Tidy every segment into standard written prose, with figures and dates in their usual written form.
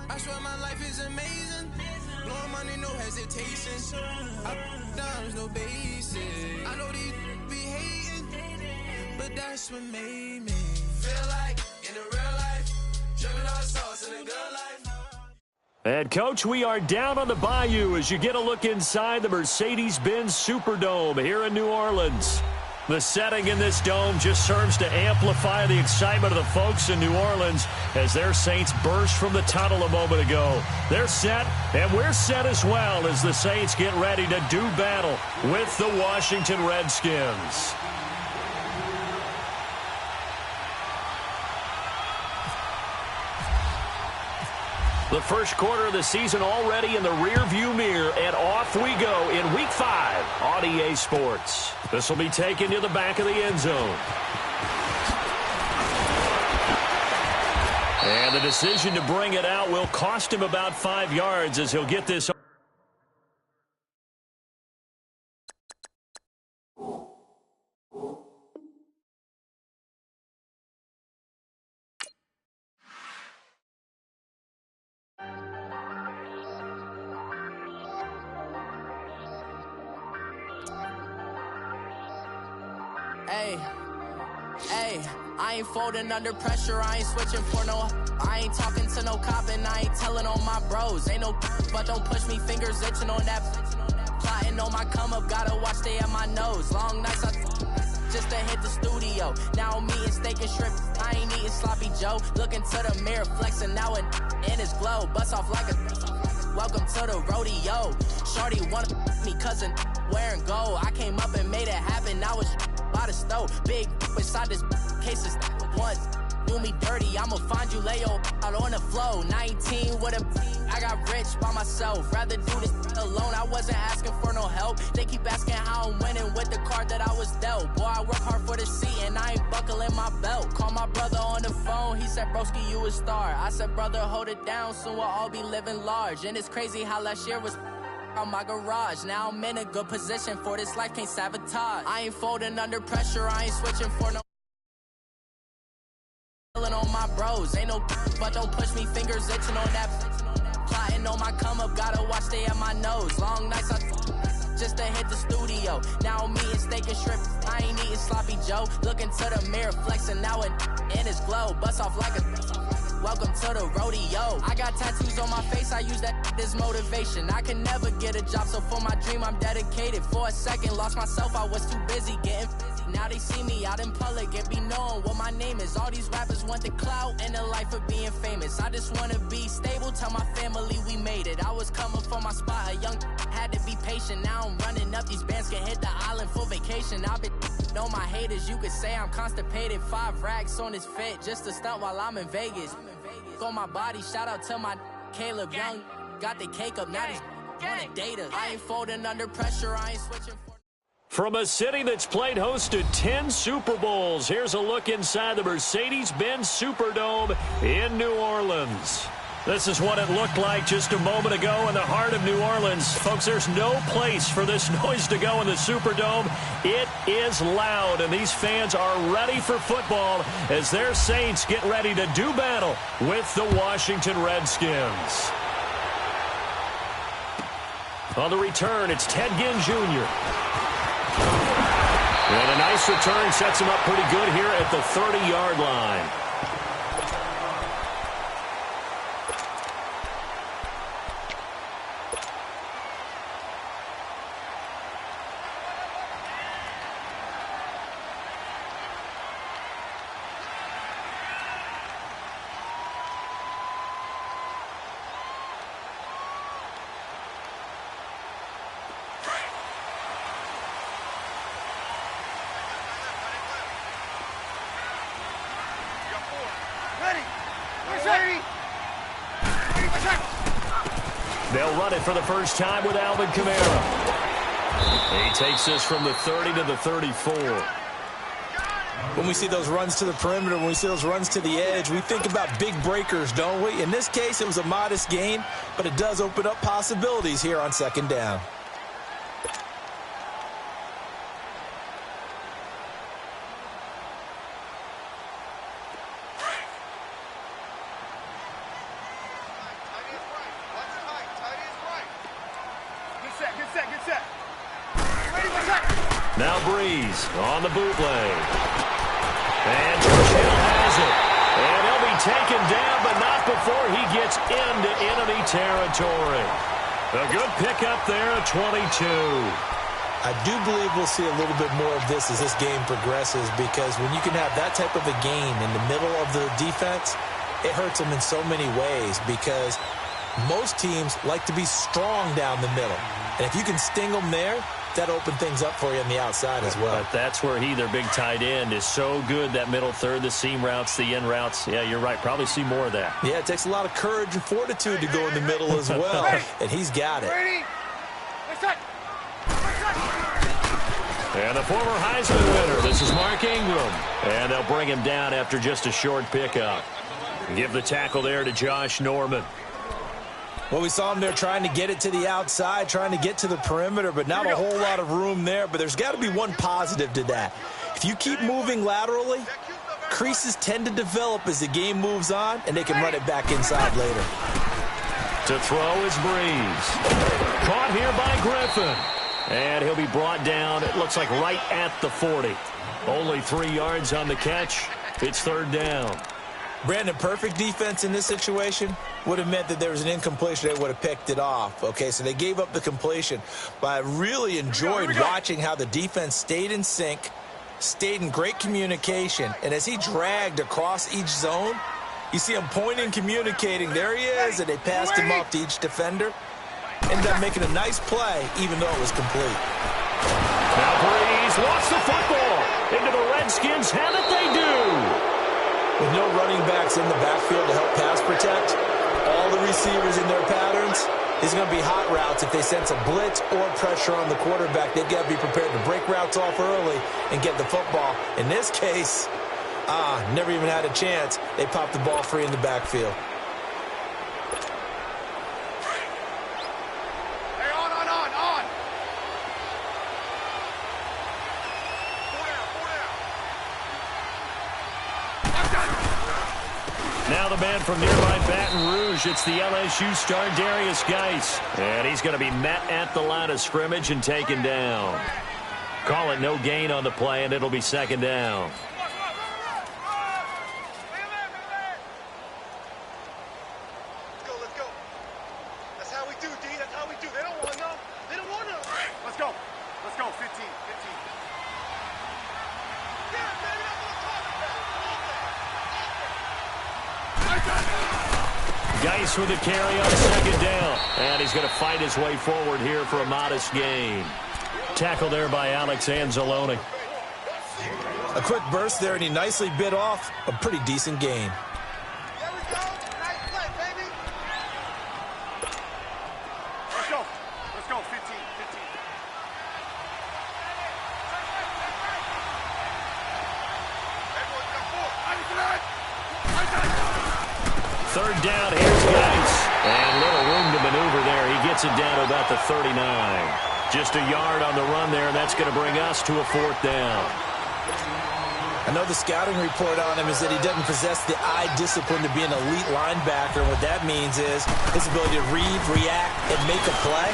I swear my life is amazing. Blowing money, no hesitation. Up, downs, no basic. I know these be hating, but that's what made me feel like in the real life. Dripping all sauce in the good life. And, Coach, we are down on the bayou as you get a look inside the Mercedes-Benz Superdome here in New Orleans. The setting in this dome just serves to amplify the excitement of the folks in New Orleans as their Saints burst from the tunnel a moment ago. They're set, and we're set as well as the Saints get ready to do battle with the Washington Redskins. The first quarter of the season already in the rearview mirror, and off we go in Week 5 on EA Sports. This will be taken to the back of the end zone. And the decision to bring it out will cost him about 5 yards as he'll get this. Hey, I ain't folding under pressure, I ain't switching for no. I ain't talking to no cop and I ain't telling on my bros. Ain't no but don't push me, fingers itching on that. Plotting on my come up, gotta watch stay at my nose. Long nights just to hit the studio. Now I'm eating steak and shrimp, I ain't eating sloppy Joe. Looking to the mirror, flexing now and in his glow. Bust off like a welcome to the rodeo. Shorty wanted me cousin wearing gold. I came up and made it happen, now it's by the stove. Big beside this case is once do me dirty, I'ma find you lay your out on the floor. 19 with a I got rich by myself, rather do this alone. I wasn't asking for no help, they keep asking how I'm winning with the card that I was dealt. Boy, I work hard for the seat and I ain't buckling my belt. Call my brother on the phone, he said broski you a star. I said brother hold it down, soon we'll all be living large. And it's crazy how last year was on my garage. Now I'm in a good position for this life, can't sabotage. I ain't folding under pressure, I ain't switching for no on my bros. Ain't no but don't push me, fingers itching on that. Plotting on my come up, gotta watch stay at my nose. Long nights just to hit the studio. Now I'm eating steak and shrimp, I ain't eating sloppy Joe. Looking to the mirror, flexing now and in his glow. Bust off like a welcome to the rodeo. I got tattoos on my face, I use that as motivation. I can never get a job, so for my dream I'm dedicated. For a second, lost myself, I was too busy getting now they see me out in public and be knowing what my name is. All these rappers want the clout and the life of being famous. I just wanna be stable, tell my family we made it. I was coming for my spot, a young had to be patient. Now I'm running up, these bands can hit the island for vacation. I've been on my haters, you could say I'm constipated. 5 racks on his fit, just to stunt while I'm in Vegas. On my body, shout out to my Caleb Young. Got the cake up, now he's on a data. I ain't folding under pressure, I ain't switching for. From a city that's played host to 10 Super Bowls, here's a look inside the Mercedes-Benz Superdome in New Orleans. This is what it looked like just a moment ago in the heart of New Orleans. Folks, there's no place for this noise to go in the Superdome. It is loud, and these fans are ready for football as their Saints get ready to do battle with the Washington Redskins. On the return, it's Ted Ginn Jr. And a nice return sets him up pretty good here at the 30-yard line. They'll run it for the first time with Alvin Kamara. He takes this from the 30 to the 34. When we see those runs to the perimeter, when we see those runs to the edge, we think about big breakers, don't we? In this case, it was a modest gain, but it does open up possibilities here on second down. Now Breeze on the bootleg. And Churchill has it. And he'll be taken down, but not before he gets into enemy territory. A good pickup there at 22. I do believe we'll see a little bit more of this as this game progresses, because when you can have that type of a game in the middle of the defense, it hurts them in so many ways, because most teams like to be strong down the middle. And if you can sting them there, that open things up for you on the outside as well. But that's where their big tight end, is so good, that middle third, the seam routes, the in routes. Yeah, you're right. Probably see more of that. Yeah, it takes a lot of courage and fortitude to go in the middle as well, and he's got it. And the former Heisman winner, this is Mark Ingram. And they'll bring him down after just a short pickup. Give the tackle there to Josh Norman. Well, we saw him there trying to get it to the outside, trying to get to the perimeter, but not a whole lot of room there. But there's got to be one positive to that. If you keep moving laterally, creases tend to develop as the game moves on, and they can run it back inside later. To throw is Breeze. Caught here by Griffin. And he'll be brought down, it looks like right at the 40. Only 3 yards on the catch. It's third down. Brandon, perfect defense in this situation would have meant that there was an incompletion. They would have picked it off. Okay, so they gave up the completion. But I really enjoyed watching how the defense stayed in sync, stayed in great communication. And as he dragged across each zone, you see him pointing, communicating. There he is, and they passed him off to each defender. Ended up making a nice play, even though it was complete. Now Breeze lost the football. Into the Redskins have it, they do. With no running backs in the backfield to help pass protect, all the receivers in their patterns, these are going to be hot routes. If they sense a blitz or pressure on the quarterback, they've got to be prepared to break routes off early and get the football. In this case, never even had a chance. They popped the ball free in the backfield. Now the man from nearby Baton Rouge, it's the LSU star Darius Geis. And he's going to be met at the line of scrimmage and taken down. Call it no gain on the play, and it'll be second down. Let's go. That's how we do, D. That's how we do. They don't want no. They don't want no. Let's go. Let's go. 15. Geis with the carry on second down. And he's going to fight his way forward here for a modest gain. Tackle there by Alex Anzalone. A quick burst there, and he nicely bit off a pretty decent gain. There we go. Nice play, baby. Let's go. Let's go. 15. Third down, here's Geis. And little room to maneuver there. He gets it down to about the 39. Just a yard on the run there, and that's going to bring us to a fourth down. I know the scouting report on him is that he doesn't possess the eye discipline to be an elite linebacker. And what that means is his ability to read, react, and make a play.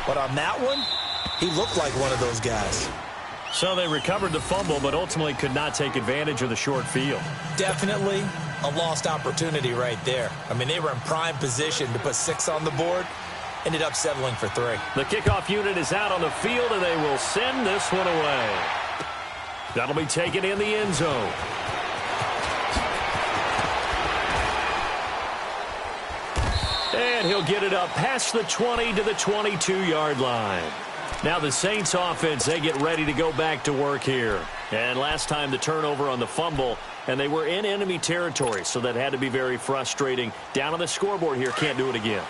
But on that one, he looked like one of those guys. So they recovered the fumble, but ultimately could not take advantage of the short field. Definitely a lost opportunity right there. I mean, they were in prime position to put 6 on the board. Ended up settling for 3. The kickoff unit is out on the field, and they will send this one away. That'll be taken in the end zone. And he'll get it up past the 20 to the 22-yard line. Now the Saints offense, they get ready to go back to work here. And last time the turnover on the fumble, and they were in enemy territory, so that had to be very frustrating. Down on the scoreboard here, can't do it again.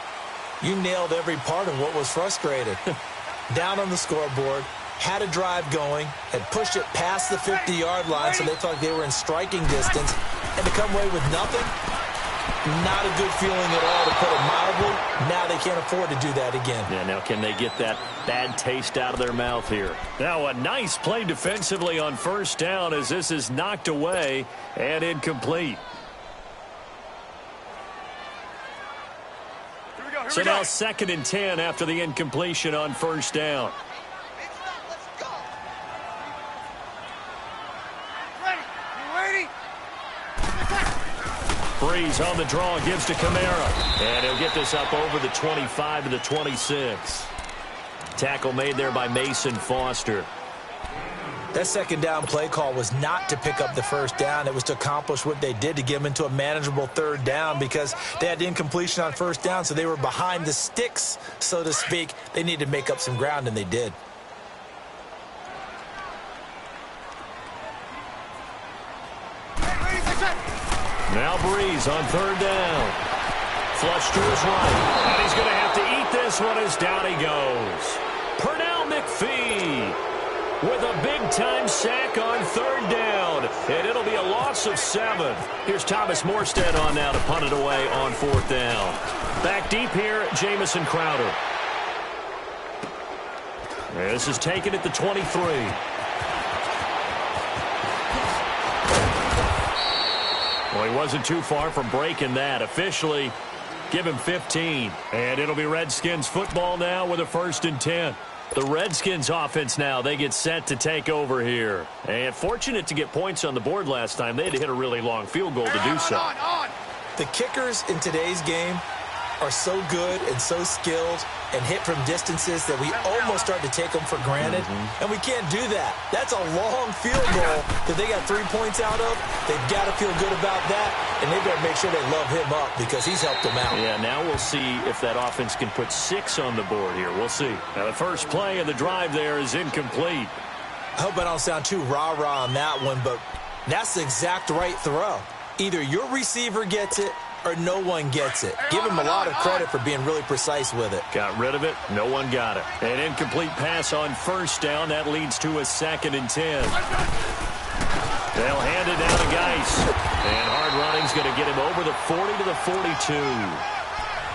You nailed every part of what was frustrating. Down on the scoreboard, had a drive going, had pushed it past the 50-yard line, so they thought they were in striking distance, and to come away with nothing, not a good feeling at all, to put it mildly. Now they can't afford to do that again. Yeah, now can they get that bad taste out of their mouth here? Now a nice play defensively on first down as this is knocked away and incomplete. Here we go. So now 2nd and 10 after the incompletion on first down. Breeze on the draw, gives to Kamara. And he'll get this up over the 25 to the 26. Tackle made there by Mason Foster. That 2nd down play call was not to pick up the first down. It was to accomplish what they did, to get them into a manageable 3rd down, because they had incompletion on first down, so they were behind the sticks, so to speak. They needed to make up some ground, and they did. Now Breeze on 3rd down. Flush to his right. And he's going to have to eat this one as down he goes. Pernell McPhee with a big-time sack on 3rd down. And it'll be a loss of 7. Here's Thomas Morstead on now to punt it away on 4th down. Back deep here, Jamison Crowder. This is taken at the 23. Well, he wasn't too far from breaking that. Officially, give him 15. And it'll be Redskins football now with a 1st and 10. The Redskins offense now, they get set to take over here. And fortunate to get points on the board last time. They had to hit a really long field goal to do so. The kickers in today's game are so good and so skilled and hit from distances that we almost start to take them for granted. And we can't do that. That's a long field goal that they got 3 points out of. They've got to feel good about that, and they've got to make sure they love him up because he's helped them out. Yeah, now we'll see if that offense can put 6 on the board here. We'll see. Now, the first play of the drive there is incomplete. I hope I don't sound too rah-rah on that one, but that's the exact right throw. Either your receiver gets it or no one gets it. Give him a lot of credit for being really precise with it. Got rid of it. No one got it. An incomplete pass on 1st down. That leads to a 2nd and 10. They'll hand it down to Geis. And hard running's going to get him over the 40 to the 42.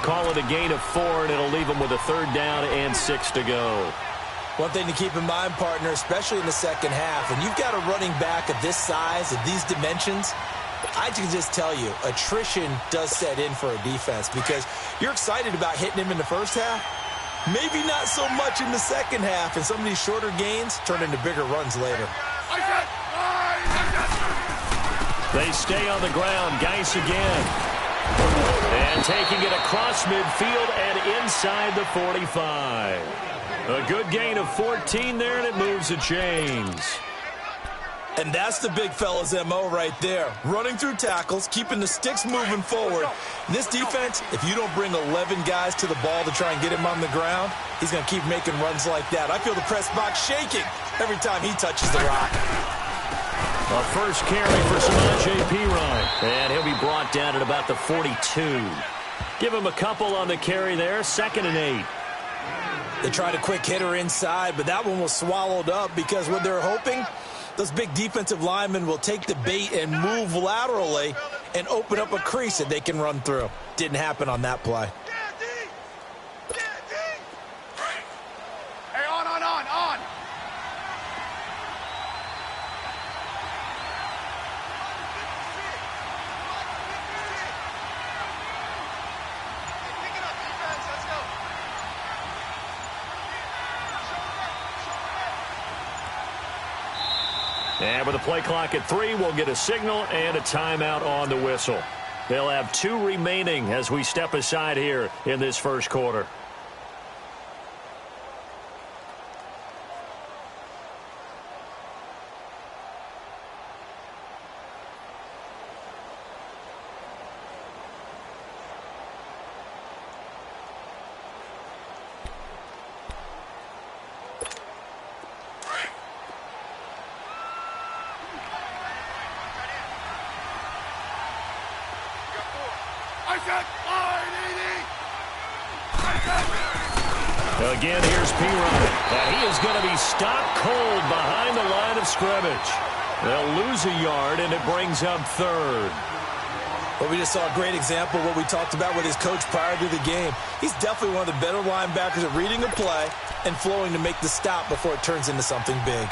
Call it a gain of 4, and it'll leave him with a 3rd down and 6 to go. One thing to keep in mind, partner, especially in the second half, when you've got a running back of this size, of these dimensions, I can just tell you, attrition does set in for a defense because you're excited about hitting him in the first half. Maybe not so much in the second half, and some of these shorter gains turn into bigger runs later. They stay on the ground. Geis again. And taking it across midfield and inside the 45. A good gain of 14 there, and it moves the chains. And that's the big fella's MO right there. Running through tackles, keeping the sticks moving forward. This defense, if you don't bring 11 guys to the ball to try and get him on the ground, he's going to keep making runs like that. I feel the press box shaking every time he touches the rock. A first carry for Samaje Perine. And he'll be brought down at about the 42. Give him a couple on the carry there. 2nd and 8. They tried a quick hitter inside, but that one was swallowed up because what they're hoping, those big defensive linemen will take the bait and move laterally and open up a crease that they can run through. Didn't happen on that play. Hey, on. Pick it up, defense. Let's go. And with the play clock at 3, we'll get a signal and a timeout on the whistle. They'll have 2 remaining as we step aside here in this first quarter. Again, here's Perine. And he is going to be stopped cold behind the line of scrimmage. They'll lose a yard, and it brings up 3rd. Well, we just saw a great example of what we talked about with his coach prior to the game. He's definitely one of the better linebackers at reading a play and flowing to make the stop before it turns into something big.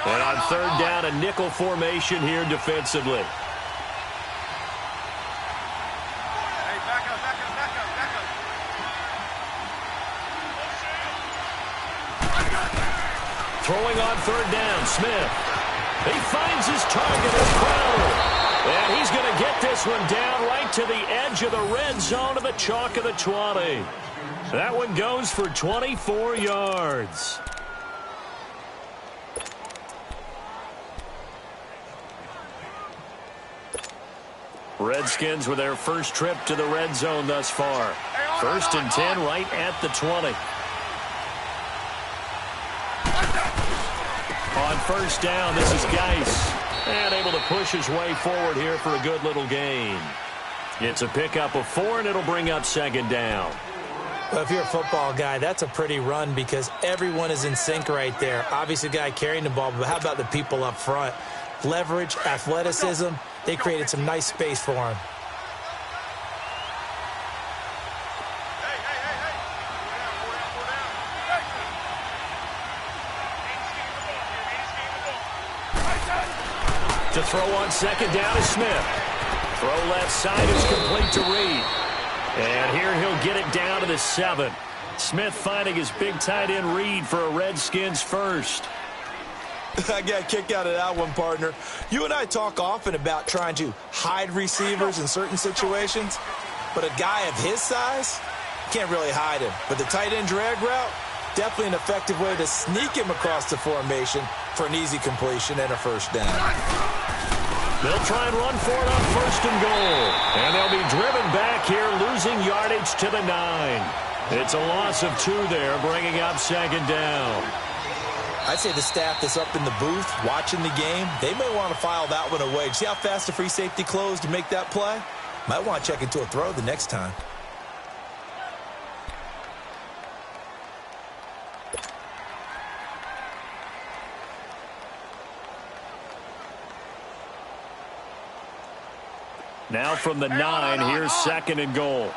And on 3rd down, a nickel formation here defensively. Throwing on third down, Smith. He finds his target as Crowder. And he's going to get this one down right to the edge of the red zone of the chalk of the 20. That one goes for 24 yards. Redskins with their first trip to the red zone thus far. First and 10 right at the 20. On first down, this is Geis. And able to push his way forward here for a good little gain. It's a pickup of 4, and it'll bring up second down. Well, if you're a football guy, that's a pretty run because everyone is in sync right there. Obviously, the guy carrying the ball, but how about the people up front? Leverage, athleticism, they created some nice space for him. To throw on second down is Smith. Throw left side is complete to Reed. And here he'll get it down to the 7. Smith finding his big tight end Reed for a Redskins first. I got a kick out of that one, partner. You and I talk often about trying to hide receivers in certain situations, but a guy of his size can't really hide him. But the tight end drag route, definitely an effective way to sneak him across the formation for an easy completion and a first down. They'll try and run for it on first and goal. And they'll be driven back here, losing yardage to the 9. It's a loss of 2 there, bringing up second down. I'd say the staff that's up in the booth watching the game, they may want to file that one away. See how fast the free safety closed to make that play? Might want to check into a throw the next time. Now from the 9, here's second and goal.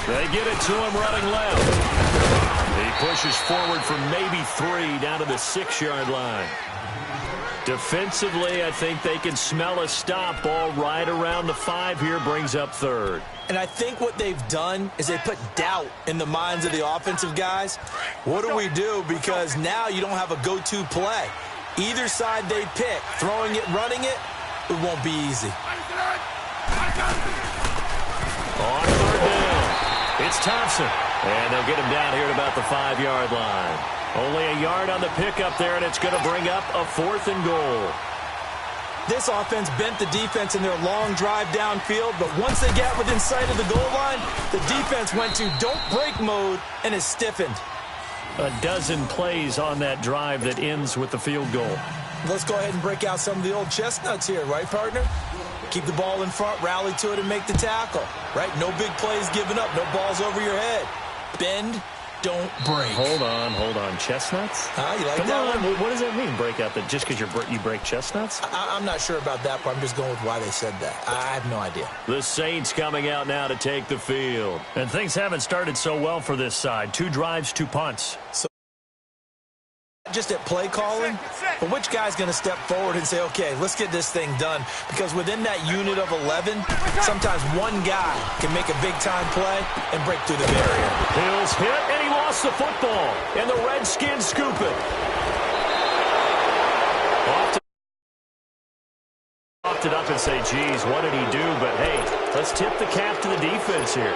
They get it to him running left. He pushes forward for maybe 3 down to the 6-yard line. Defensively, I think they can smell a stop ball right around the 5 here, brings up third. And I think what they've done is they put doubt in the minds of the offensive guys. What do we do? Because now you don't have a go-to play. Either side they pick, throwing it, running it, it won't be easy. On third down, it's Thompson. And they'll get him down here at about the 5-yard line. Only a yard on the pickup there, and it's going to bring up a 4th and goal. This offense bent the defense in their long drive downfield, but once they got within sight of the goal line, the defense went to don't break mode and is stiffened. A dozen plays on that drive that ends with the field goal. Let's go ahead and break out some of the old chestnuts here, right, partner? Keep the ball in front, rally to it, and make the tackle, right? No big plays given up, no balls over your head. Bend, don't break. Hold on. Chestnuts? You like Come that on. one? What does that mean, break out? That just because you break chestnuts? I'm not sure about that, but I'm just going with why they said that. I have no idea. The Saints coming out now to take the field. And things haven't started so well for this side. 2 drives, 2 punts. So just at play calling, but which guy's going to step forward and say, okay, let's get this thing done? Because within that unit of 11, sometimes one guy can make a big-time play and break through the barrier. Hill's hit, and he lost the football. And the Redskins scoop it. Off it up and say, geez, what did he do? But, hey, let's tip the cap to the defense here.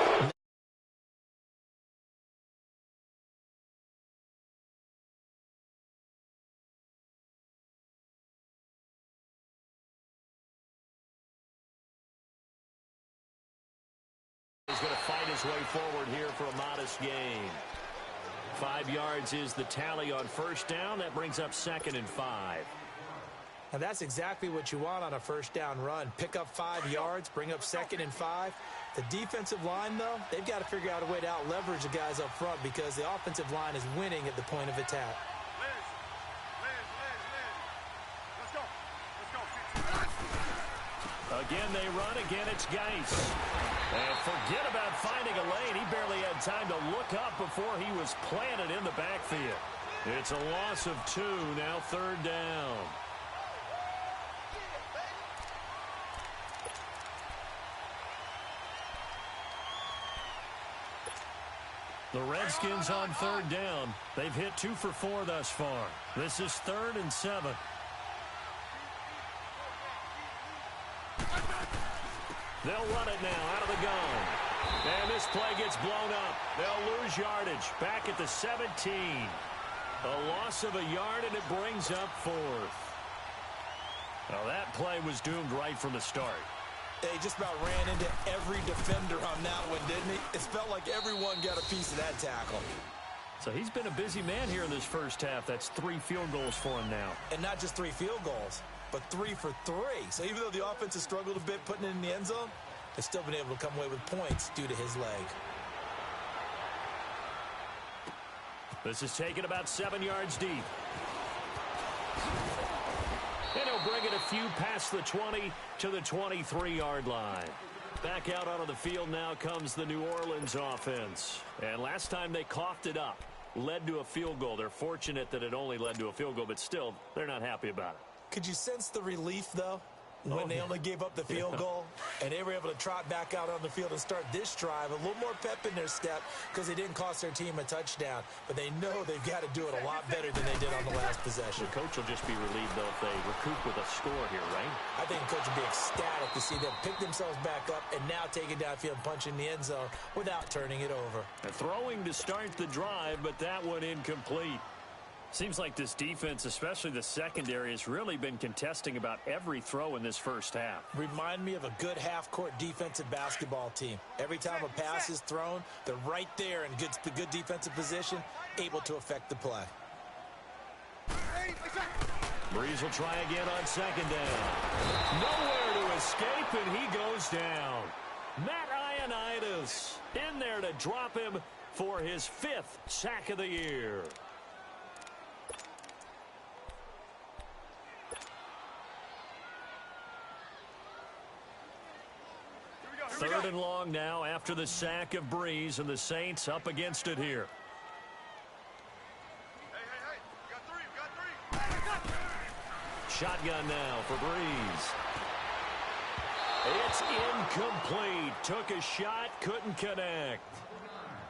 He's going to fight his way forward here for a modest gain. 5 yards is the tally on first down. That brings up second and 5. And that's exactly what you want on a first down run. Pick up 5 yards, bring up second and 5. The defensive line, though, they've got to figure out a way to out-leverage the guys up front because the offensive line is winning at the point of attack. Again, they run. Again, it's Geis. And forget about finding a lane. He barely had time to look up before he was planted in the backfield. It's a loss of 2, now third down. The Redskins on third down. They've hit 2 for 4 thus far. This is 3rd and 7. They'll run it now out of the gun. And this play gets blown up. They'll lose yardage back at the 17. A loss of a yard, and it brings up 4th. Well, that play was doomed right from the start. They just about ran into every defender on that one, didn't he? It felt like everyone got a piece of that tackle. So he's been a busy man here in this first half. That's 3 field goals for him now. And not just 3 field goals, but 3 for 3. So even though the offense has struggled a bit putting it in the end zone, they've still been able to come away with points due to his leg. This is taken about 7 yards deep. And he'll bring it a few past the 20 to the 23-yard line. Back out onto the field now comes the New Orleans offense. And last time they coughed it up, led to a field goal. They're fortunate that it only led to a field goal, but still, they're not happy about it. Could you sense the relief, though, when they only gave up the field goal and they were able to trot back out on the field and start this drive? A little more pep in their step because they didn't cost their team a touchdown, but they know they've got to do it a lot better than they did on the last possession. The coach will just be relieved, though, if they recoup with a score here, right? I think the coach will be ecstatic to see them pick themselves back up and now take it downfield and punch in the end zone without turning it over. Throwing to start the drive, but that one incomplete. Seems like this defense, especially the secondary, has really been contesting about every throw in this first half. Remind me of a good half-court defensive basketball team. Every time a pass is thrown, they're right there in good defensive position, able to affect the play. Breeze will try again on second down. Nowhere to escape, and he goes down. Matt Ioannidis in there to drop him for his 5th sack of the year. Third and long now after the sack of Breeze, and the Saints up against it here. Hey, we got 3. Shotgun now for Breeze. It's incomplete. Took a shot, couldn't connect.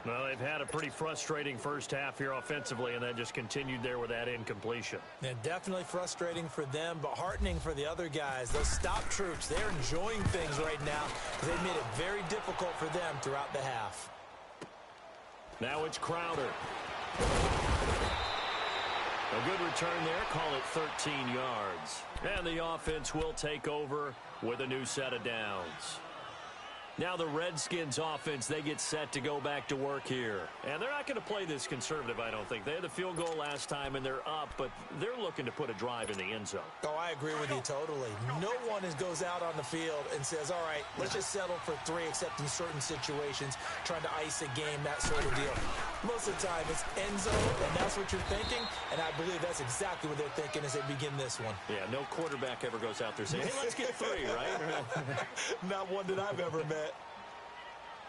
Well, they've had a pretty frustrating first half here offensively, and that just continued there with that incompletion. Yeah, definitely frustrating for them, but heartening for the other guys. Those stop troops, they're enjoying things right now because they've made it very difficult for them throughout the half. Now it's Crowder. A good return there, call it 13 yards. And the offense will take over with a new set of downs. Now the Redskins offense, they get set to go back to work here. And they're not going to play this conservative, I don't think. They had the field goal last time, and they're up, but they're looking to put a drive in the end zone. Oh, I agree with you totally. No one goes out on the field and says, all right, let's just settle for 3, except in certain situations, trying to ice a game, that sort of deal. Most of the time, it's end zone, and that's what you're thinking, and I believe that's exactly what they're thinking as they begin this one. Yeah, no quarterback ever goes out there saying, hey, let's get 3, right? Not one that I've ever met.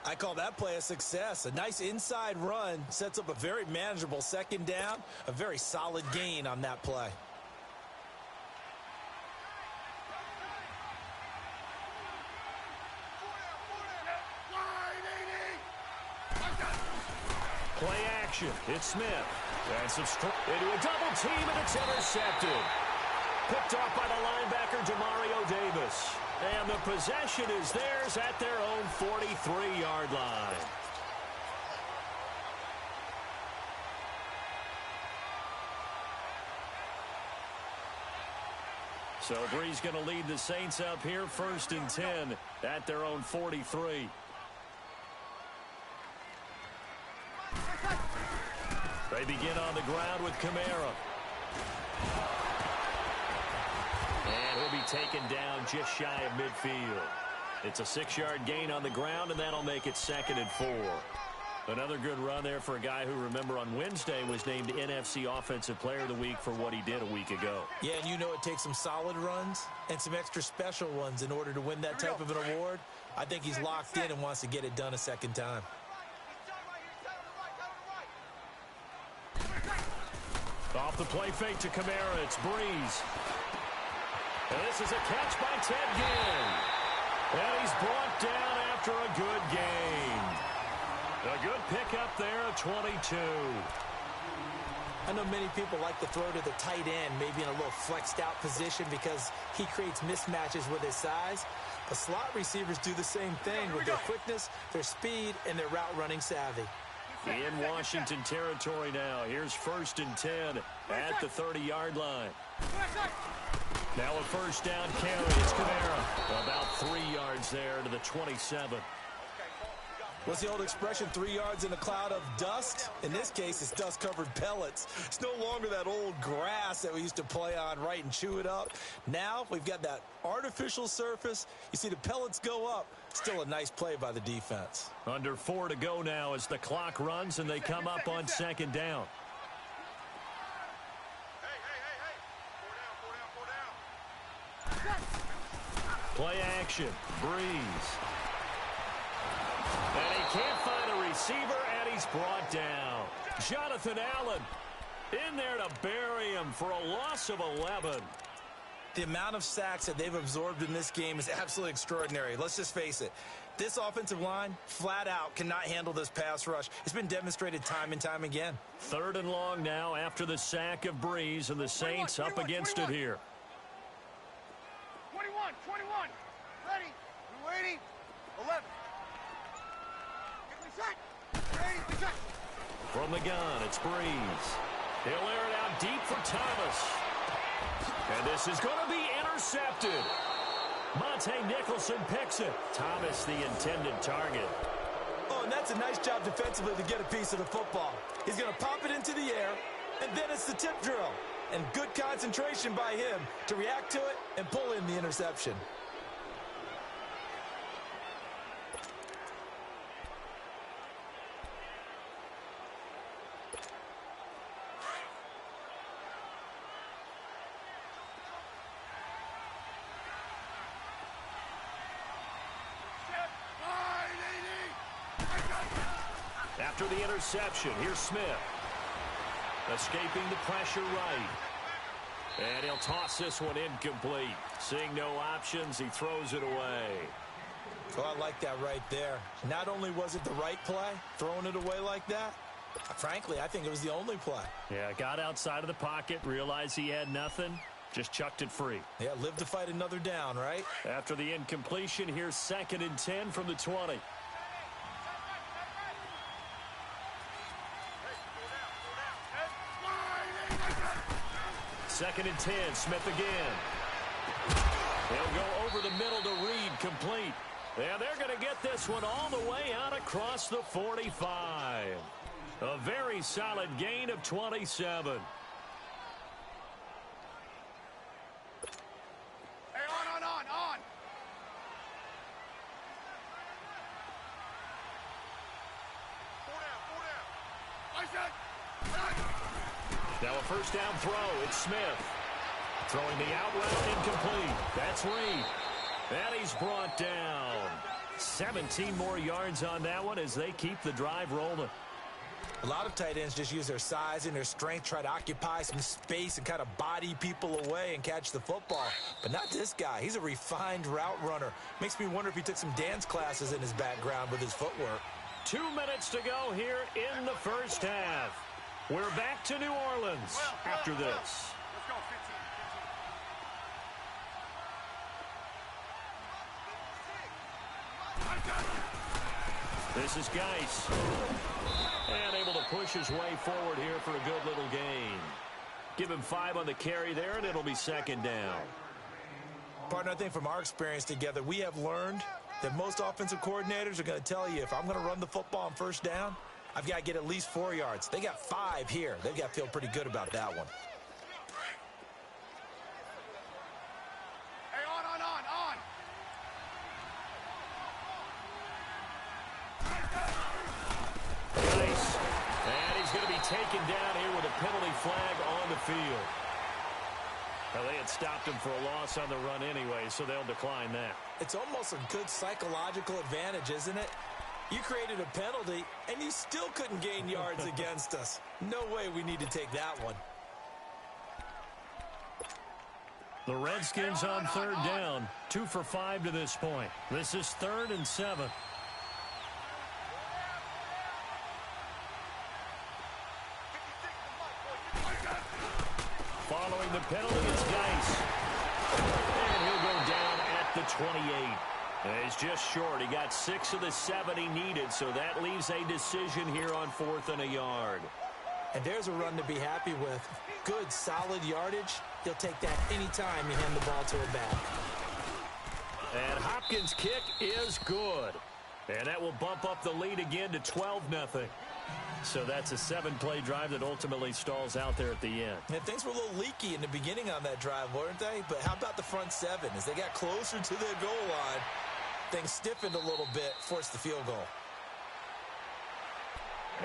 I call that play a success. A nice inside run sets up a very manageable second down, a very solid gain on that play. Play action. It's Smith. That's into a double team, and it's intercepted. Picked off by the linebacker, Demario Davis. And the possession is theirs at their own 43-yard line. So Breeze going to lead the Saints up here, 1st and 10 at their own 43. They begin on the ground with Kamara. And he'll be taken down just shy of midfield. It's a 6-yard gain on the ground, and that'll make it 2nd and 4. Another good run there for a guy who, remember, on Wednesday was named NFC Offensive Player of the Week for what he did a week ago. Yeah, and you know it takes some solid runs and some extra special ones in order to win that type of an award. I think he's locked in and wants to get it done a second time. Off the play fake to Kamara, it's Breeze. And this is a catch by Ted Ginn. And he's brought down after a good gain. A good pickup there at 22. I know many people like to throw to the tight end, maybe in a little flexed out position because he creates mismatches with his size. But slot receivers do the same thing with their quickness, their speed, and their route running savvy. In Washington territory now. Here's 1st and 10 at the 30-yard line. Now a first down carry. It's Kamara. About 3 yards there to the 27. What's the old expression, 3 yards in a cloud of dust? In this case, it's dust-covered pellets. It's no longer that old grass that we used to play on, right, and chew it up. Now we've got that artificial surface. You see the pellets go up. Still a nice play by the defense. Under 4 to go now as the clock runs and they come up on 2nd down. Play action. Breeze. And he can't find a receiver, and he's brought down. Jonathan Allen in there to bury him for a loss of 11. The amount of sacks that they've absorbed in this game is absolutely extraordinary. Let's just face it. This offensive line, flat out, cannot handle this pass rush. It's been demonstrated time and time again. 3rd and long now after the sack of Breeze, and the Saints up against it here. 21. Ready. We're waiting. 11. From the gun, it's Breeze. He'll air it out deep for Thomas. And this is going to be intercepted. Monte Nicholson picks it. Thomas, the intended target. Oh, and that's a nice job defensively to get a piece of the football. He's going to pop it into the air, and then it's the tip drill. And good concentration by him to react to it and pull in the interception. After the interception, here's Smith. Escaping the pressure right. And he'll toss this one incomplete. Seeing no options, he throws it away. Oh, I like that right there. Not only was it the right play, throwing it away like that, frankly, I think it was the only play. Yeah, got outside of the pocket, realized he had nothing, just chucked it free. Yeah, live to fight another down, right? After the incompletion, here's 2nd and 10 from the 20. Second and 10, Smith again. He'll go over the middle to Reed, complete. And they're going to get this one all the way out across the 45. A very solid gain of 27. Hey, on. Four down. I said. Now a first down throw. It's Smith. Throwing the out route incomplete. That's Reed. And he's brought down. 17 more yards on that one as they keep the drive rolling. A lot of tight ends just use their size and their strength, try to occupy some space and kind of body people away and catch the football. But not this guy. He's a refined route runner. Makes me wonder if he took some dance classes in his background with his footwork. 2 minutes to go here in the first half. We're back to New Orleans after this. Let's go, 15. This is Geis. And able to push his way forward here for a good little gain. Give him 5 on the carry there, and it'll be 2nd down. Partner, I think from our experience together, we have learned that most offensive coordinators are going to tell you, if I'm going to run the football on first down, I've got to get at least 4 yards. They got 5 here. They've got to feel pretty good about that one. Hey, on. Nice. And he's going to be taken down here with a penalty flag on the field. Well, they had stopped him for a loss on the run anyway, so they'll decline that. It's almost a good psychological advantage, isn't it? You created a penalty, and you still couldn't gain yards against us. No way we need to take that one. The Redskins on 3rd down, 2 for 5 to this point. This is 3rd and 7. It's Geis. And he'll go down at the 28. And he's just short. He got 6 of the 7 he needed, so that leaves a decision here on 4th and a yard. And there's a run to be happy with. Good, solid yardage. He'll take that anytime you hand the ball to a back. And Hopkins' kick is good. And that will bump up the lead again to 12-0. So that's a 7-play drive that ultimately stalls out there at the end. And things were a little leaky in the beginning on that drive, weren't they? But how about the front 7? As they got closer to their goal line, things stiffened a little bit, forced the field goal.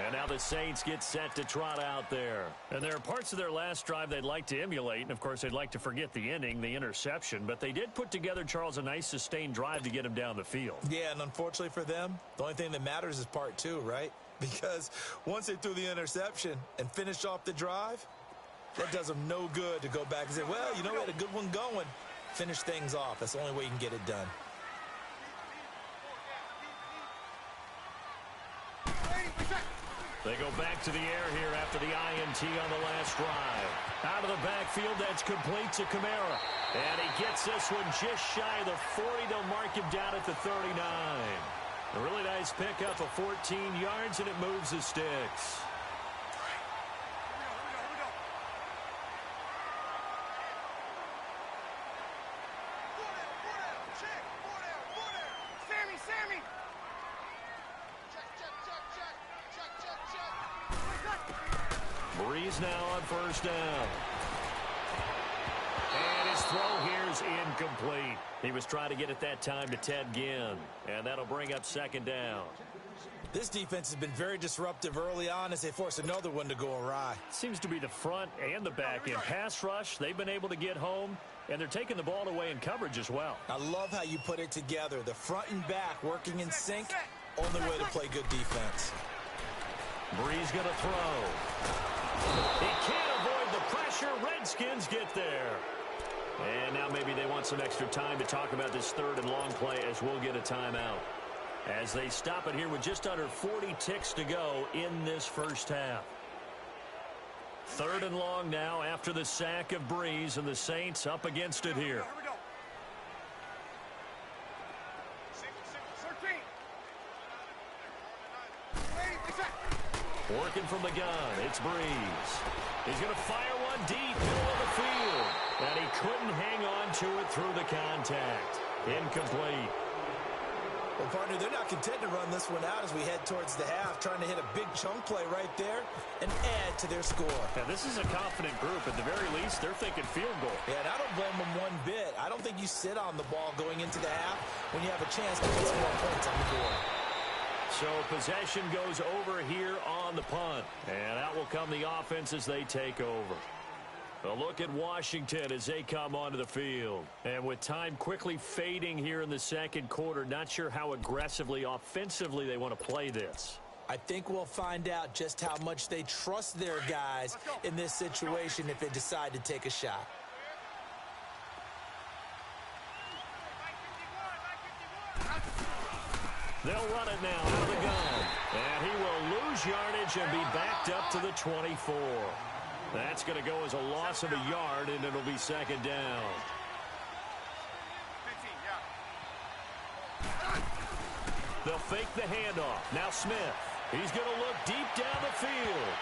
And now the Saints get set to trot out there. And there are parts of their last drive they'd like to emulate. And, of course, they'd like to forget the ending, the interception. But they did put together, Charles, a nice sustained drive to get him down the field. Yeah, and unfortunately for them, the only thing that matters is part 2, right? Because once they threw the interception and finished off the drive, that does them no good to go back and say, well, you know, we had a good one going. Finish things off. That's the only way you can get it done. They go back to the air here after the INT on the last drive. Out of the backfield, that's complete to Kamara. And he gets this one just shy of the 40. They'll mark him down at the 39. A really nice pickup of 14 yards, and it moves the sticks. Sammy! Breeze now on first down. And his throw here is incomplete. He was trying to get it that time to Ted Ginn. And that'll bring up second down. This defense has been very disruptive early on as they force another one to go awry. Seems to be the front and the back. In pass rush, they've been able to get home, and they're taking the ball away in coverage as well. I love how you put it together. The front and back working in sync. Only way to play good defense. Breeze going to throw. He can't avoid the pressure. Redskins get there. And now maybe they want some extra time to talk about this 3rd and long play as we'll get a timeout. As they stop it here with just under 40 ticks to go in this first half. 3rd and long now after the sack of Breeze, and the Saints up against it here. Working from the gun, it's Breeze. He's going to fire one deep, middle of the field. And he couldn't hang on to it through the contact. Incomplete. Well, partner, they're not content to run this one out as we head towards the half, trying to hit a big chunk play right there and add to their score. Now, this is a confident group. At the very least, they're thinking field goal. Yeah, and I don't blame them one bit. I don't think you sit on the ball going into the half when you have a chance to put some more points on the board. So possession goes over here on the punt. And out will come the offense as they take over. A look at Washington as they come onto the field. And with time quickly fading here in the second quarter, not sure how aggressively, offensively they want to play this. I think we'll find out just how much they trust their guys in this situation if they decide to take a shot. They'll run it now out of the gun. And he will lose yardage and be backed up to the 24. That's going to go as a loss of a yard, and it'll be second down. They'll fake the handoff. Now Smith. He's going to look deep down the field.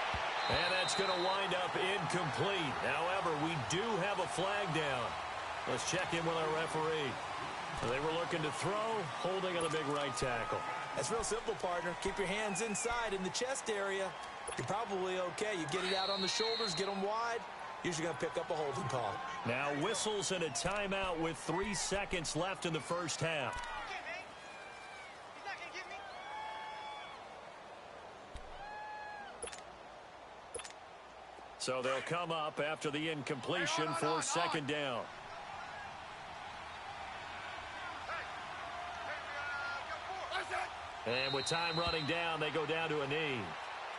And that's going to wind up incomplete. However, we do have a flag down. Let's check in with our referee. They were looking to throw, holding on the big right tackle. That's real simple, partner. Keep your hands inside in the chest area. You're probably okay. You get it out on the shoulders, get them wide. Usually going to pick up a holding call. Now whistles and a timeout with 3 seconds left in the first half. So they'll come up after the incompletion for second down. And with time running down, they go down to a knee.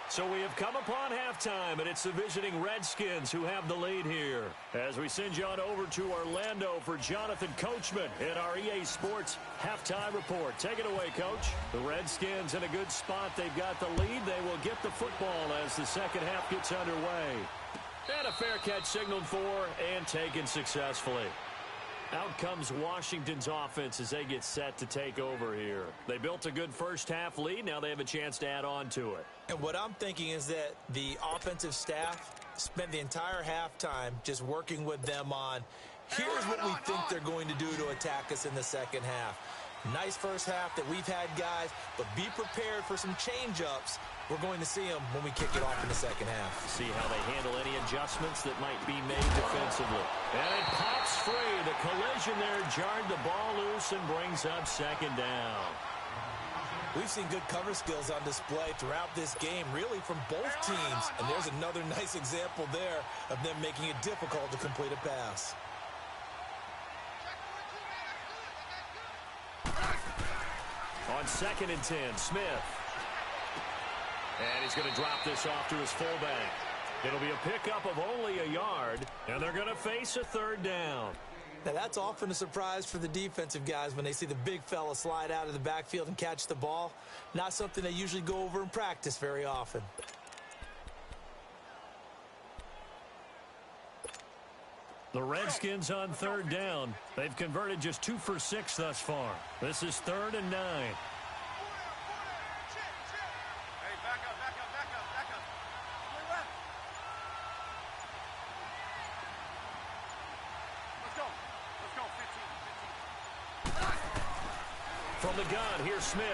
So we have come upon halftime, and it's the visiting Redskins who have the lead here. As we send you on over to Orlando for Jonathan Coachman in our EA Sports Halftime Report. Take it away, Coach. The Redskins in a good spot. They've got the lead. They will get the football as the second half gets underway. And a fair catch signaled for and taken successfully. Out comes Washington's offense as they get set to take over here. They built a good first-half lead. Now they have a chance to add on to it. And what I'm thinking is that the offensive staff spent the entire halftime just working with them on, here's what we think they're going to do to attack us in the second half. Nice first half that we've had, guys, but be prepared for some change-ups. We're going to see them when we kick it off in the second half. See how they handle any adjustments that might be made defensively. And it pops free. The collision there jarred the ball loose and brings up second down. We've seen good cover skills on display throughout this game, really from both teams. And there's another nice example there of them making it difficult to complete a pass. On 2nd and 10, Smith. And he's going to drop this off to his fullback. It'll be a pickup of only a yard, and they're going to face a third down. Now, that's often a surprise for the defensive guys when they see the big fella slide out of the backfield and catch the ball. Not something they usually go over in practice very often. The Redskins on third down. They've converted just 2 for 6 thus far. This is 3rd and 9. Hey, back up. Play left. Let's go, 15. From the gun, here's Smith.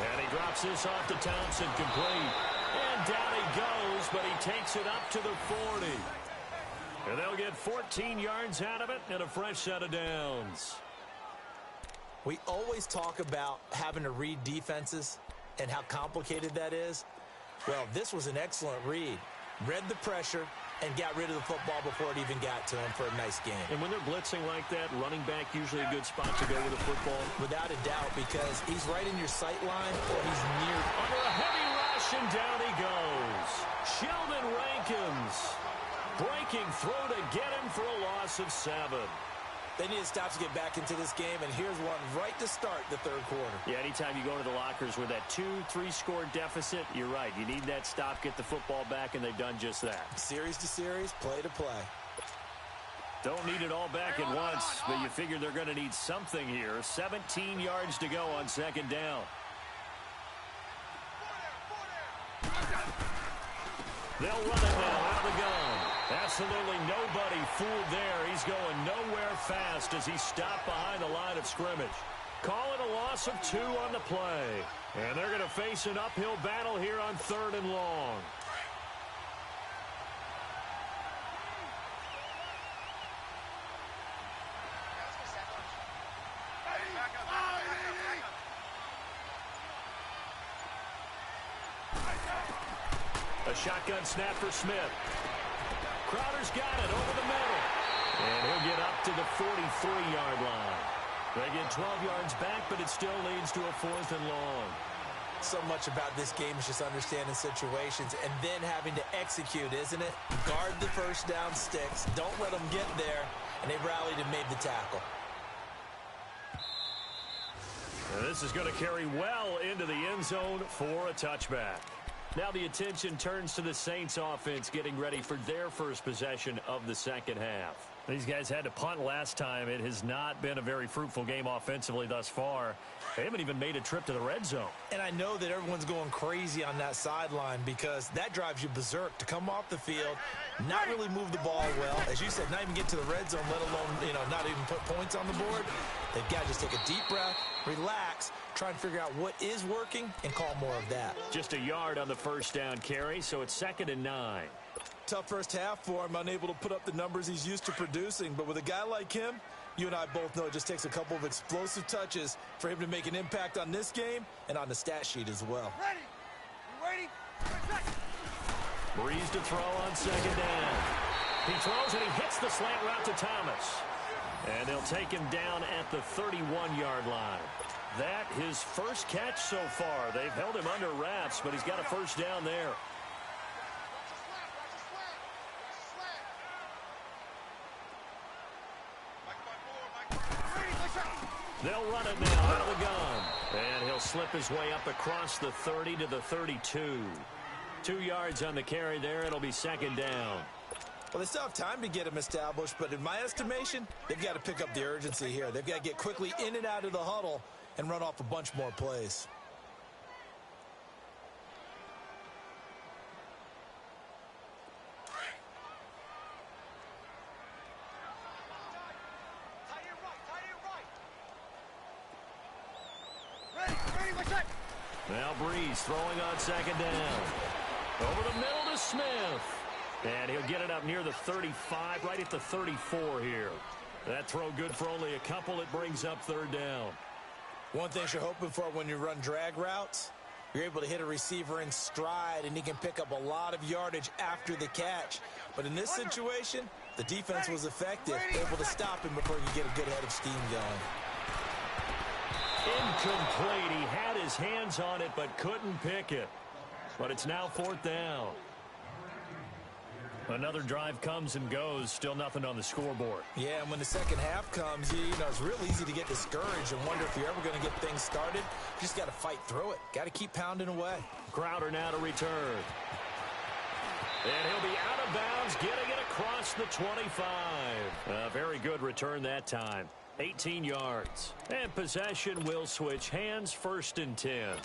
And he drops this off to Thompson, complete. And down he goes, but he takes it up to the 40. And they'll get 14 yards out of it and a fresh set of downs. We always talk about having to read defenses and how complicated that is. Well, this was an excellent read. Read the pressure and got rid of the football before it even got to him for a nice game. And when they're blitzing like that, running back usually a good spot to go with the football. Without a doubt, because he's right in your sight line or he's near. Under a heavy rush, and down he goes. Sheldon Rankins breaking through to get him for a loss of 7. They need to stop to get back into this game, and here's one right to start the third quarter. Yeah, anytime you go to the lockers with that 2-3 score deficit, you're right. You need that stop, get the football back, and they've done just that. Series to series, play to play. Don't need it all back at once, but you figure they're going to need something here. 17 yards to go on 2nd down. They'll run it now out of the gun. Absolutely nobody fooled there. He's going nowhere fast as he stopped behind the line of scrimmage. Call it a loss of 2 on the play. And they're going to face an uphill battle here on 3rd and long. A shotgun snap for Smith. Crowder's got it over the middle. And he'll get up to the 43-yard line. They get 12 yards back, but it still leads to a 4th and long. So much about this game is just understanding situations and then having to execute, isn't it? Guard the first down sticks. Don't let them get there. And they rallied and made the tackle. And this is going to carry well into the end zone for a touchback. Now the attention turns to the Saints offense getting ready for their first possession of the second half. These guys had to punt last time. It has not been a very fruitful game offensively thus far. They haven't even made a trip to the red zone. And I know that everyone's going crazy on that sideline because that drives you berserk to come off the field, not really move the ball well. As you said, not even get to the red zone, let alone, not even put points on the board. They've got to just take a deep breath, relax, try and figure out what is working and call more of that. Just a yard on the first down carry, so it's 2nd and 9. Tough first half for him, unable to put up the numbers he's used to producing. But with a guy like him, you and I both know it just takes a couple of explosive touches for him to make an impact on this game and on the stat sheet as well. Ready? You waiting? Breeze to throw on 2nd down. He throws and he hits the slant route to Thomas. And they'll take him down at the 31-yard line. That his first catch so far. They've held him under wraps, but he's got a first down there. They'll run it now out of the gun. And he'll slip his way up across the 30 to the 32. 2 yards on the carry there. It'll be second down. Well, they still have time to get him established, but in my estimation, they've got to pick up the urgency here. They've got to get quickly in and out of the huddle and run off a bunch more plays. Now Breeze throwing on second down. Over the middle to Smith. And he'll get it up near the 35, right at the 34 here. That throw good for only a couple. It brings up third down. One thing you're hoping for when you run drag routes, you're able to hit a receiver in stride, and he can pick up a lot of yardage after the catch. But in this situation, the defense was effective, able to stop him before you get a good head of steam going. Incomplete. He had his hands on it but couldn't pick it. But it's now fourth down. Another drive comes and goes. Still nothing on the scoreboard. Yeah, and when the second half comes, you know, it's real easy to get discouraged and wonder if you're ever going to get things started. You just got to fight through it. Got to keep pounding away. Crowder now to return. And he'll be out of bounds, getting it across the 25. A very good return that time. 18 yards. And possession will switch hands, first and 10.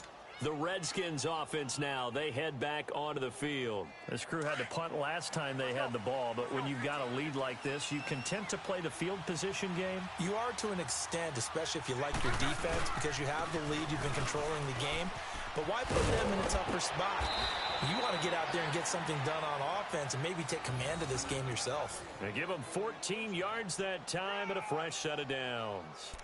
The Redskins offense now, they head back onto the field. This crew had to punt last time they had the ball, but when you've got a lead like this, you content to play the field position game? You are to an extent, especially if you like your defense, because you have the lead, you've been controlling the game. But why put them in a tougher spot? You want to get out there and get something done on offense and maybe take command of this game yourself. They give them 14 yards that time and a fresh set of downs.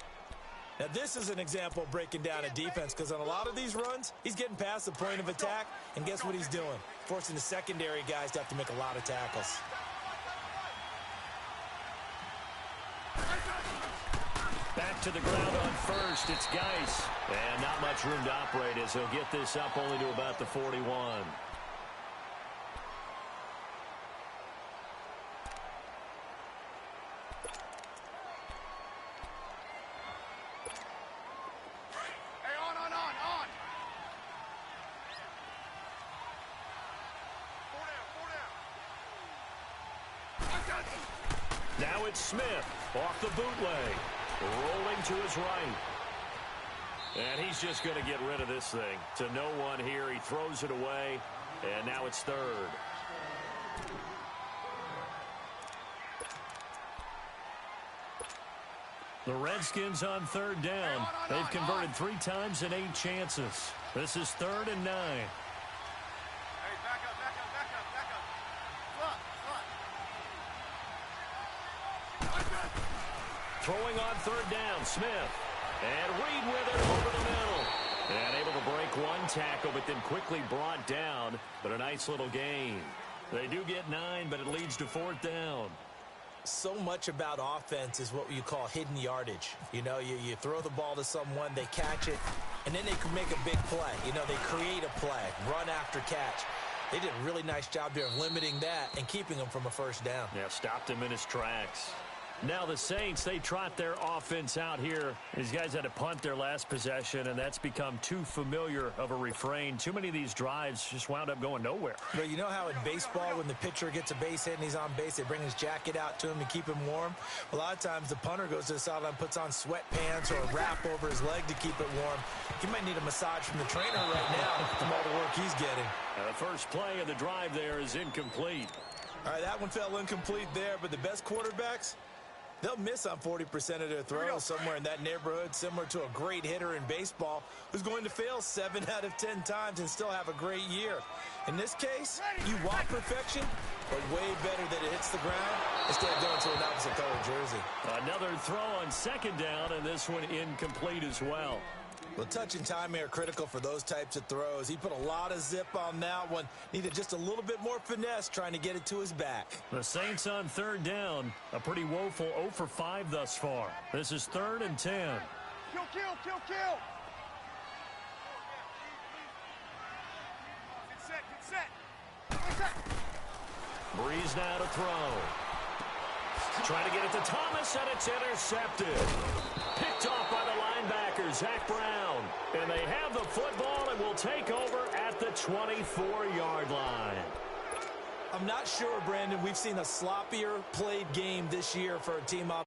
Now, this is an example of breaking down a defense, because on a lot of these runs, he's getting past the point of attack, and guess what he's doing? Forcing the secondary guys to have to make a lot of tackles. Back to the ground on first. It's Geis. And not much room to operate as he'll get this up only to about the 41. Now it's Smith off the bootleg, rolling to his right. And he's just going to get rid of this thing. To no one here, he throws it away, and now it's third. The Redskins on third down. They've converted 3 times in 8 chances. This is 3rd and 9. Throwing on third down, Smith. And Reed with it over the middle. And able to break one tackle, but then quickly brought down. But a nice little gain. They do get 9, but it leads to 4th down. So much about offense is what you call hidden yardage. You know, you throw the ball to someone, they catch it, and then they can make a big play. You know, they create a play, run after catch. They did a really nice job there of limiting that and keeping him from a first down. Yeah, stopped him in his tracks. Now the Saints, they trot their offense out here. These guys had to punt their last possession, and that's become too familiar of a refrain. Too many of these drives just wound up going nowhere. But you know how in baseball, when the pitcher gets a base hit and he's on base, they bring his jacket out to him to keep him warm? A lot of times the punter goes to the sideline, puts on sweatpants or a wrap over his leg to keep it warm. He might need a massage from the trainer right now from all the work he's getting. The first play of the drive there is incomplete. All right, that one fell incomplete there, but the best quarterbacks, they'll miss on 40% of their throws, somewhere in that neighborhood, similar to a great hitter in baseball who's going to fail 7 out of 10 times and still have a great year. In this case, you want perfection, but way better that it hits the ground instead of going to an opposite color jersey. Another throw on second down, and this one incomplete as well. Well, touch and timing are critical for those types of throws. He put a lot of zip on that one. Needed just a little bit more finesse trying to get it to his back. The Saints on third down. A pretty woeful 0 for 5 thus far. This is 3rd and 10. Kill! Get set! Breeze now to throw. Trying to get it to Thomas, and it's intercepted. Picked off by the linebacker, Zach Brown. And they have the football and will take over at the 24-yard line. I'm not sure, Brandon, we've seen a sloppier played game this year for a team up.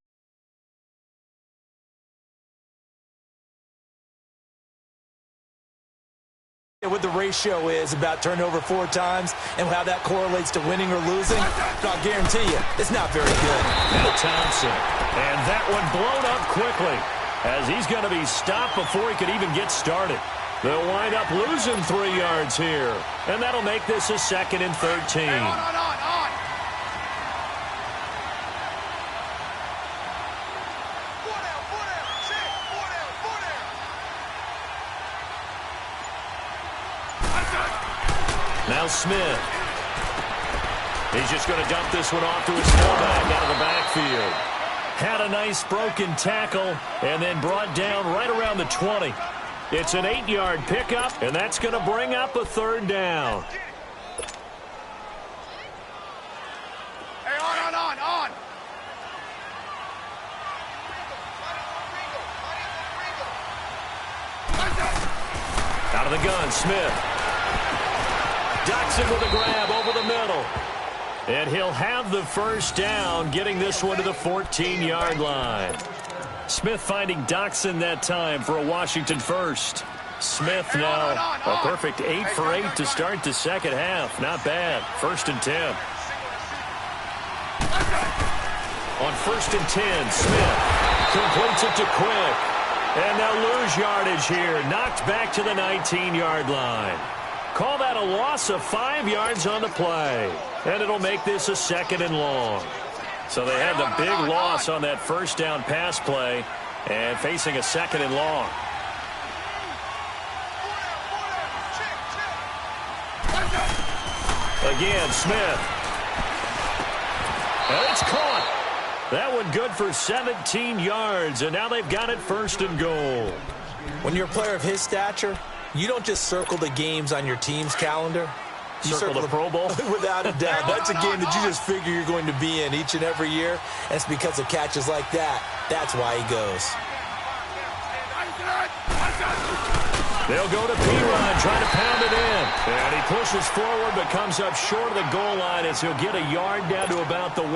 What the ratio is about turnover 4 times and how that correlates to winning or losing, I'll guarantee you, it's not very good. Now Thompson, and that one blown up quickly as he's going to be stopped before he could even get started. They'll wind up losing 3 yards here, and that'll make this a 2nd and 13. On. Now Smith. He's just going to dump this one off to his fullback out of the backfield. Had a nice broken tackle and then brought down right around the 20. It's an 8-yard pickup, and that's going to bring up a 3rd down. Hey, on. Out of the gun, Smith. Ducks it with a grab over the middle. And he'll have the 1st down, getting this one to the 14-yard line. Smith finding Doxson that time for a Washington 1st. Smith now a perfect 8 for 8 to start the 2nd half. Not bad. 1st and 10. On 1st and 10, Smith completes it to Quick. And they'll lose yardage here. Knocked back to the 19-yard line. Call that a loss of 5 yards on the play. And it'll make this a 2nd and long. So they had the big loss on that 1st down pass play and facing a 2nd and long. Again, Smith. And it's caught. That one good for 17 yards, and now they've got it 1st and goal. When you're a player of his stature, you don't just circle the games on your team's calendar. You circle the Pro Bowl? Without a doubt. That's a game that you just figure you're going to be in each and every year. And it's because of catches like that. That's why he goes. They'll go to P-Rod, trying to pound it in. And he pushes forward but comes up short of the goal line as he'll get a yard down to about the 1.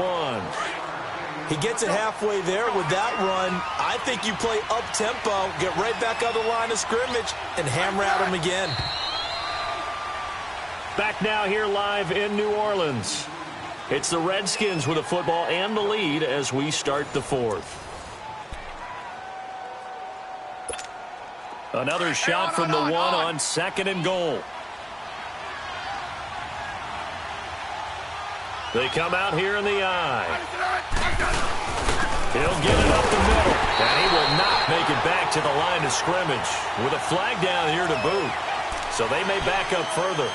He gets it halfway there with that run. I think you play up-tempo, get right back on the line of scrimmage, and hammer at him again. Back now here live in New Orleans. It's the Redskins with the football and the lead as we start the 4th. Another shot from the 1 on 2nd and goal. They come out here in the eye. He'll get it up the middle, and he will not make it back to the line of scrimmage with a flag down here to boot. So they may back up further.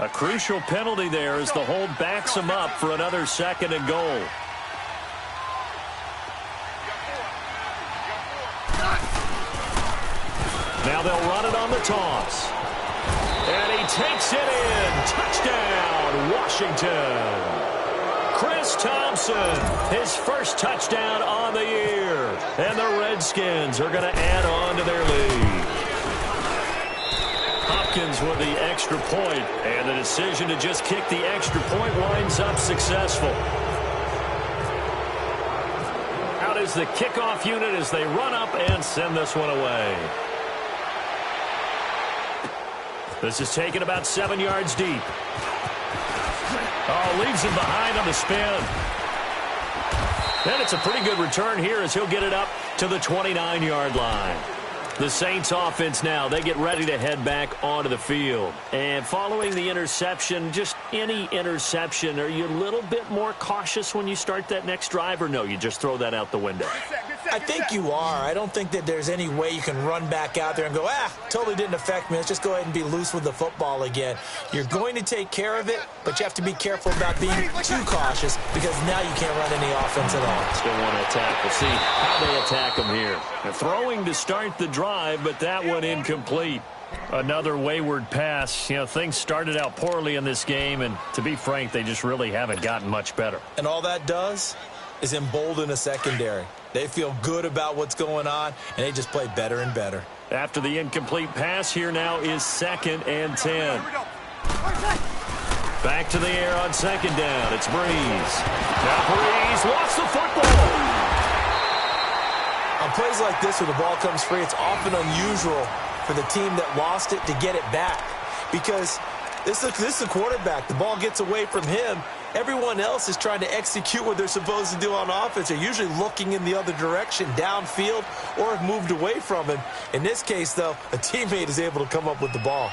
A crucial penalty there as the hold backs him up for another 2nd and goal. Now they'll run it on the toss. And he takes it in. Touchdown, Washington. Chris Thompson, his 1st touchdown on the year. And the Redskins are going to add on to their lead. Hopkins with the extra point, and the decision to just kick the extra point winds up successful. Out is the kickoff unit as they run up and send this one away. This is taken about 7 yards deep. Oh, leaves him behind on the spin. And it's a pretty good return here as he'll get it up to the 29-yard line. The Saints offense now, they get ready to head back onto the field. And following the interception, just any interception, are you a little bit more cautious when you start that next drive, or no, you just throw that out the window? Good I think you are. I don't think that there's any way you can run back out there and go, totally didn't affect me. Let's just go ahead and be loose with the football again. You're going to take care of it, but you have to be careful about being too cautious because now you can't run any offense at all. Still want to attack. We'll see how they attack them here. They're throwing to start the drive, but that one incomplete. Another wayward pass. You know, things started out poorly in this game, and to be frank, they just really haven't gotten much better. And all that does is embolden a secondary. They feel good about what's going on, and they just play better and better. After the incomplete pass, here now is 2nd and 10. Back to the air on 2nd down. It's Breeze. Now Breeze lost the football. On plays like this where the ball comes free, it's often unusual for the team that lost it to get it back because this is a quarterback. The ball gets away from him. Everyone else is trying to execute what they're supposed to do on offense. They're usually looking in the other direction, downfield, or have moved away from him. In this case, though, a teammate is able to come up with the ball.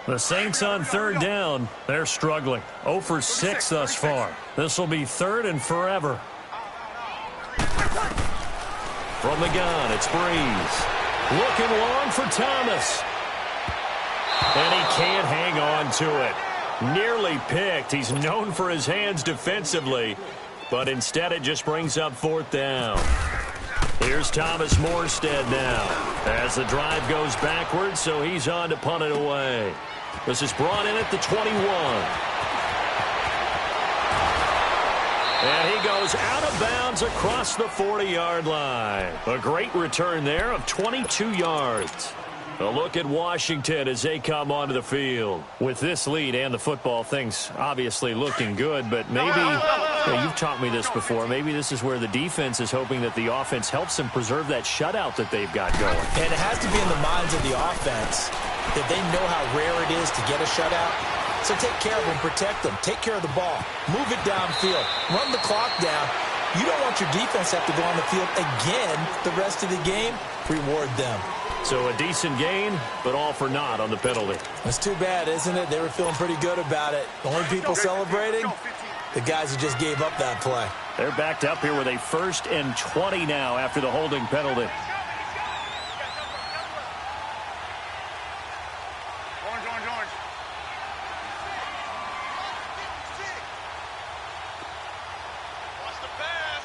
The Saints on 3rd down. They're struggling. 0 for 6 thus far. This will be 3rd and forever. From the gun, it's Breeze. Looking long for Thomas. And he can't hang on to it. Nearly picked. He's known for his hands defensively, but instead it just brings up 4th down. Here's Thomas Morstead now as the drive goes backwards, so he's on to punt it away. This is brought in at the 21. And he goes out of bounds across the 40-yard line. A great return there of 22 yards. A look at Washington as they come onto the field. With this lead and the football, things obviously looking good, but maybe, you've taught me this before, maybe this is where the defense is hoping that the offense helps them preserve that shutout that they've got going. And it has to be in the minds of the offense that they know how rare it is to get a shutout. So take care of them, protect them, take care of the ball, move it downfield, run the clock down. You don't want your defense to have to go on the field again the rest of the game. Reward them. So a decent gain, but all for naught on the penalty. It's too bad, isn't it? They were feeling pretty good about it. The only people celebrating, the guys who just gave up that play. They're backed up here with a 1st and 20 now after the holding penalty. Orange. Watch the pass.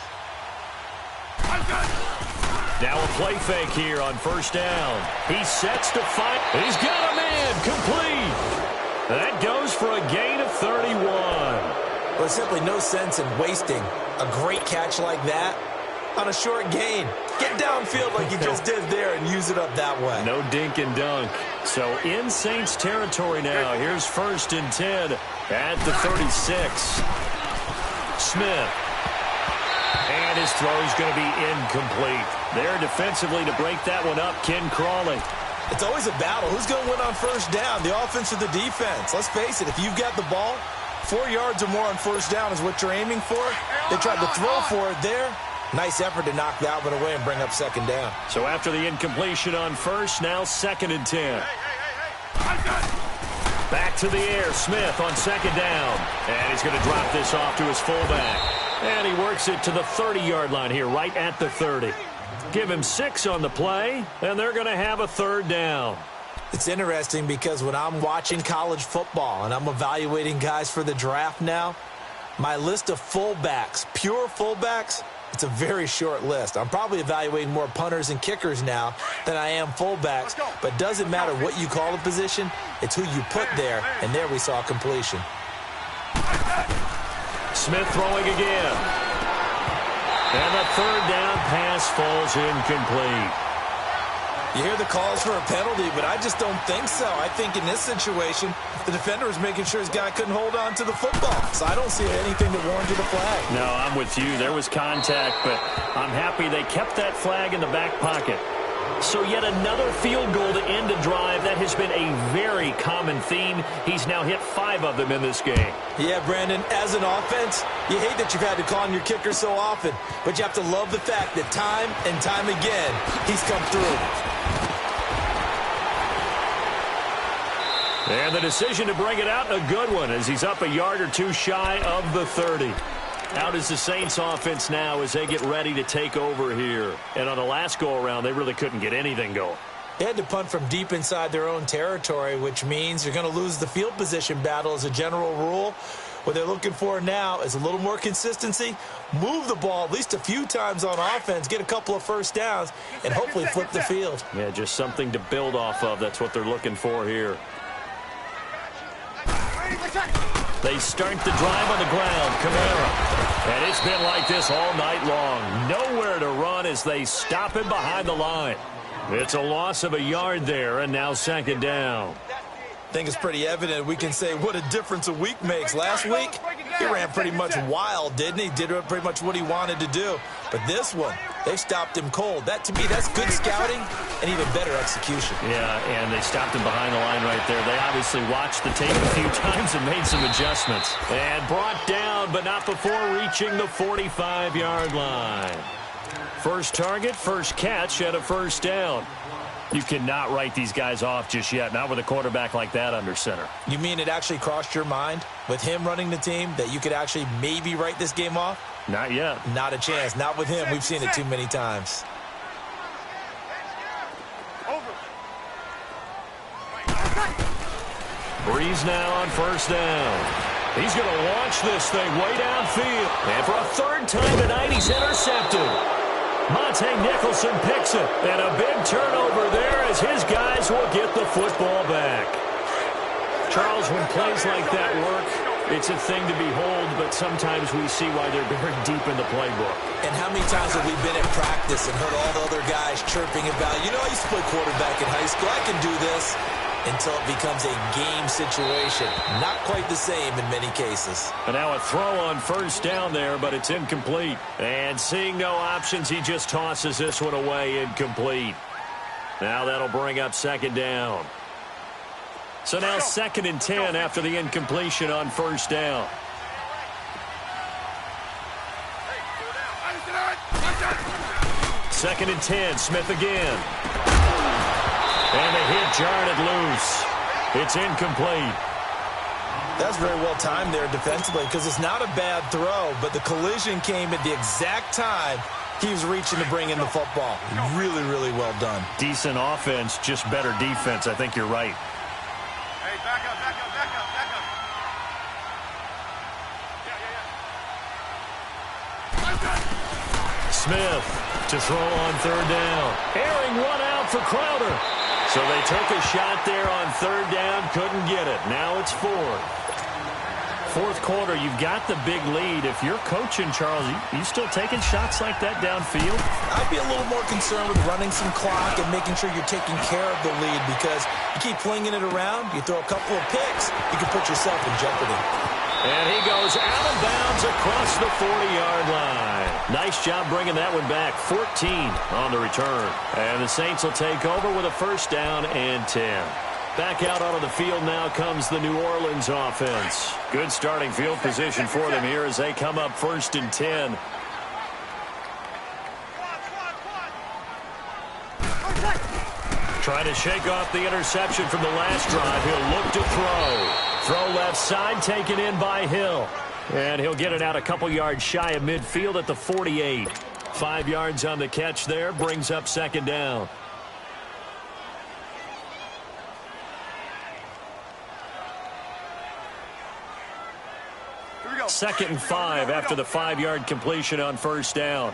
Now a play fake here on 1st down. He sets to fight. He's got a man complete. That goes for a gain of 31. There's simply no sense in wasting a great catch like that on a short gain. Get downfield like you just did there and use it up that way. No dink and dunk. So in Saints territory now. Here's 1st and 10 at the 36. Smith. And his throw is going to be incomplete. There defensively to break that one up, Ken Crawley. It's always a battle. Who's going to win on 1st down, the offense or the defense? Let's face it, if you've got the ball, 4 yards or more on 1st down is what you're aiming for. They tried to throw for it there. Nice effort to knock that one away and bring up 2nd down. So after the incompletion on 1st, now 2nd and 10. Back to the air, Smith on 2nd down. And he's going to drop this off to his fullback. And he works it to the 30-yard line here, right at the 30. Give him 6 on the play, and they're going to have a 3rd down. It's interesting because when I'm watching college football and I'm evaluating guys for the draft now, my list of fullbacks, pure fullbacks, it's a very short list. I'm probably evaluating more punters and kickers now than I am fullbacks, but it doesn't matter what you call a position, it's who you put there, and there we saw completion. Smith throwing again. And the 3rd down pass falls incomplete. You hear the calls for a penalty, but I just don't think so. I think in this situation, the defender was making sure his guy couldn't hold on to the football. So I don't see anything that warranted a flag. No, I'm with you. There was contact, but I'm happy they kept that flag in the back pocket. So yet another field goal to end a drive. That has been a very common theme. He's now hit 5 of them in this game. Yeah, Brandon, as an offense, you hate that you've had to call on your kicker so often, but you have to love the fact that time and time again, he's come through. And the decision to bring it out, a good one, as he's up a yard or two shy of the 30. Out is the Saints offense now as they get ready to take over here. And on the last go-around, they really couldn't get anything going. They had to punt from deep inside their own territory, which means you're going to lose the field position battle as a general rule. What they're looking for now is a little more consistency, move the ball at least a few times on offense, get a couple of first downs, and hopefully flip the field. Yeah, just something to build off of. That's what they're looking for here. They start the drive on the ground. Kamara. And it's been like this all night long. Nowhere to run as they stop him behind the line. It's a loss of a yard there, and now second down. I think it's pretty evident. We can say what a difference a week makes. Last week, he ran pretty much wild, didn't he? Did pretty much what he wanted to do. But this one, they stopped him cold. That, to me, that's good scouting and even better execution. Yeah, and they stopped him behind the line right there. They obviously watched the tape a few times and made some adjustments. And brought down, but not before reaching the 45-yard line. First target, first catch, and a first down. You cannot write these guys off just yet, not with a quarterback like that under center. You mean it actually crossed your mind with him running the team that you could actually maybe write this game off? Not yet. Not a chance. Not with him. We've seen it too many times. Breeze now on first down. He's going to launch this thing way downfield. And for a third time tonight, he's intercepted. Monte Nicholson picks it. And a big turnover there as his guys will get the football back. Charles, when plays like that work, it's a thing to behold, but sometimes we see why they're very deep in the playbook. And how many times have we been at practice and heard all the other guys chirping about, you know, I used to play quarterback in high school, I can do this, until it becomes a game situation. Not quite the same in many cases. And now a throw on first down there, but it's incomplete. And seeing no options, he just tosses this one away, incomplete. Now that'll bring up second down. So now 2nd and 10 after the incompletion on first down. Second and 10, Smith again. And the hit jarred it loose. It's incomplete. That's very well timed there defensively because it's not a bad throw, but the collision came at the exact time he was reaching to bring in the football. Really, really well done. Decent offense, just better defense. I think you're right. Hey, back up, back up, back up, back up. Smith to throw on third down. Airing one out for Crowder. So they took a shot there on third down, couldn't get it. Now it's fourth quarter, you've got the big lead. If you're coaching, Charles, you still taking shots like that downfield? I'd be a little more concerned with running some clock and making sure you're taking care of the lead because you keep flinging it around, you throw a couple of picks, you can put yourself in jeopardy. And he goes out of bounds across the 40-yard line. Nice job bringing that one back. 14 on the return. And the Saints will take over with a first down and 10. Back out onto the field now comes the New Orleans offense. Good starting field position for them here as they come up 1st and 10. Trying to shake off the interception from the last drive. He'll look to throw. Throw left side taken in by Hill. And he'll get it out a couple yards shy of midfield at the 48. 5 yards on the catch there. Brings up second down. Here we go. 2nd and 5 after the 5-yard completion on first down.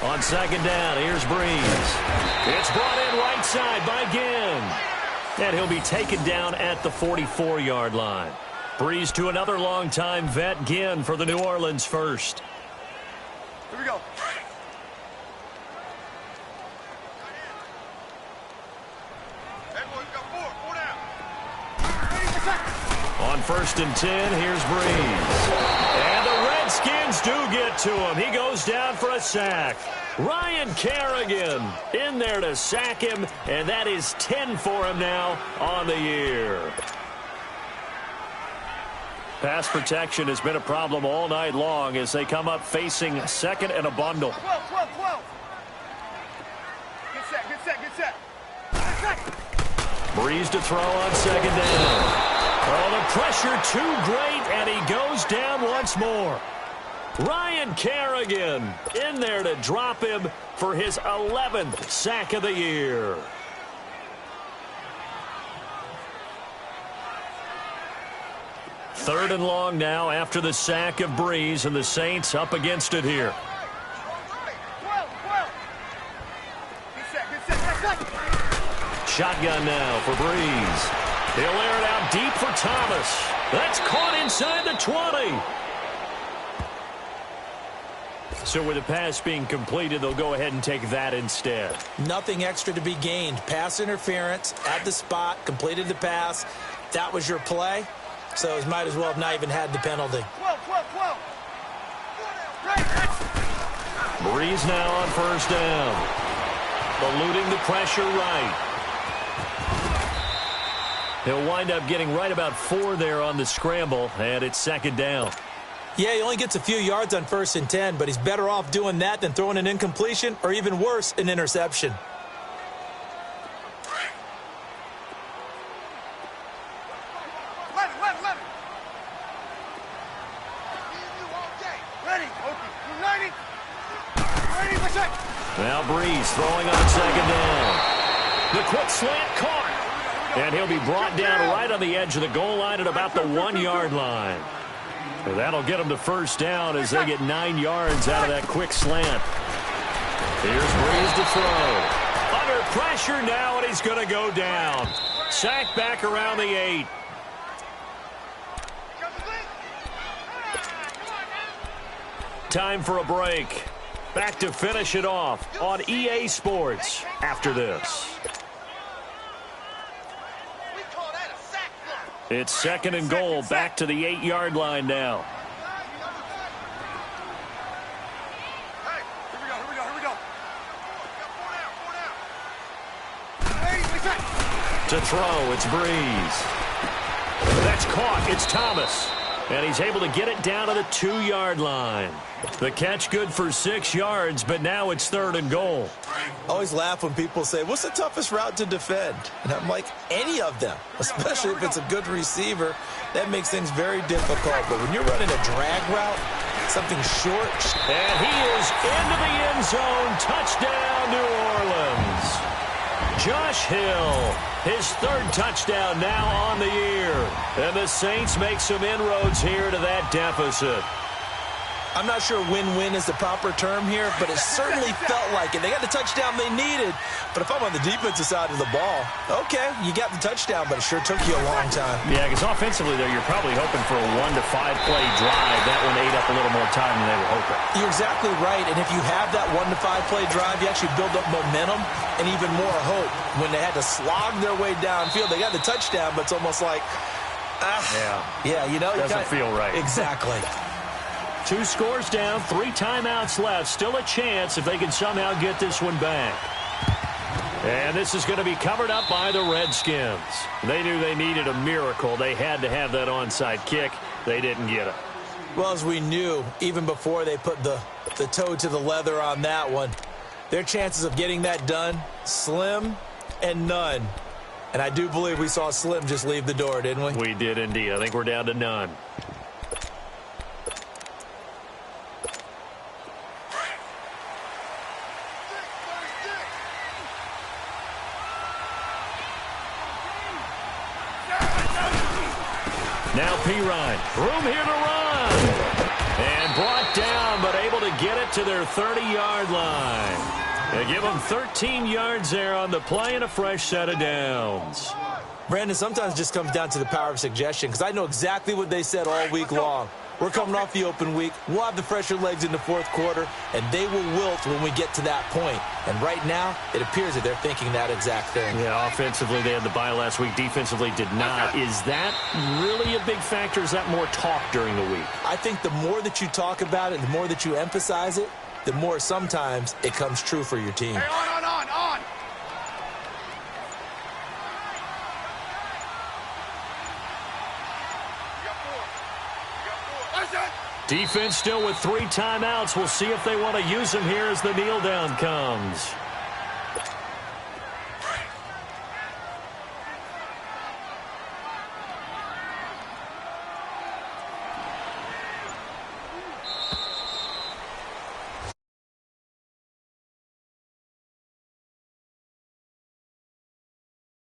On second down, here's Breeze. It's brought in right side by Ginn. And he'll be taken down at the 44-yard line. Breeze to another long-time vet, Ginn, for the New Orleans first. Here we go. On 1st and 10, here's Breeze. And the Redskins do get to him. He goes down for a sack. Ryan Kerrigan in there to sack him, and that is 10 for him now on the year. Pass protection has been a problem all night long as they come up facing second and a bundle. 12. Good set. Breeze to throw on second down. pressure too great, and he goes down once more. Ryan Kerrigan in there to drop him for his 11th sack of the year. Third and long now after the sack of Breeze, and the Saints up against it here. Shotgun now for Breeze. He'll air it out deep for Thomas. That's caught inside the 20. So with the pass being completed, they'll go ahead and take that instead. Nothing extra to be gained. Pass interference at the spot, completed the pass. That was your play. So he might as well have not even had the penalty. Breeze now on first down. Eluding the pressure right. He'll wind up getting right about 4 there on the scramble, and it's second down. Yeah, he only gets a few yards on 1st and 10, but he's better off doing that than throwing an incompletion or even worse, an interception. Now Breeze throwing on second down. The quick slant caught. And he'll be brought down right on the edge of the goal line at about the 1-yard line. So that'll get him to first down as they get 9 yards out of that quick slant. Here's Breeze to throw. Under pressure now, and he's going to go down. Sacked back around the 8. Time for a break. Back to finish it off on EA Sports after this. It's second and goal, back to the 8-yard line now. Hey, here we go. To throw, it's Breeze. That's caught, it's Thomas. And he's able to get it down to the 2-yard line. The catch good for 6 yards, but now it's third and goal. I always laugh when people say, what's the toughest route to defend? And I'm like, any of them, especially if it's a good receiver. That makes things very difficult. But when you're running a drag route, something short. And he is into the end zone. Touchdown, New Orleans. Josh Hill, his 3rd touchdown now on the year. And the Saints make some inroads here to that deficit. I'm not sure win-win is the proper term here, but it certainly felt like it. They got the touchdown they needed, but if I'm on the defensive side of the ball, okay, you got the touchdown, but it sure took you a long time. Yeah, because offensively there, you're probably hoping for a 1 to 5 play drive. That one ate up a little more time than they were hoping. You're exactly right, and if you have that 1 to 5 play drive, you actually build up momentum and even more hope. When they had to slog their way downfield, they got the touchdown, but it's almost like, yeah, you know, doesn't feel right. Exactly. 2 scores down, 3 timeouts left. Still a chance if they can somehow get this one back. And this is going to be covered up by the Redskins. They knew they needed a miracle. They had to have that onside kick. They didn't get it. Well, as we knew, even before they put the toe to the leather on that one, their chances of getting that done, slim and none. And I do believe we saw Slim just leave the door, didn't we? We did indeed. I think we're down to none. Now Pirine, room here to run. And brought down, but able to get it to their 30-yard line. They give them 13 yards there on the play and a fresh set of downs. Brandon, sometimes it just comes down to the power of suggestion, because I know exactly what they said all week long. We're coming off the open week. We'll have the fresher legs in the 4th quarter, and they will wilt when we get to that point. And right now, it appears that they're thinking that exact thing. Yeah, offensively, they had the bye last week. Defensively, did not. Is that really a big factor? Is that more talk during the week? I think the more that you talk about it, the more that you emphasize it, the more sometimes it comes true for your team. Hey, on! Defense still with 3 timeouts. We'll see if they want to use them here as the kneel down comes.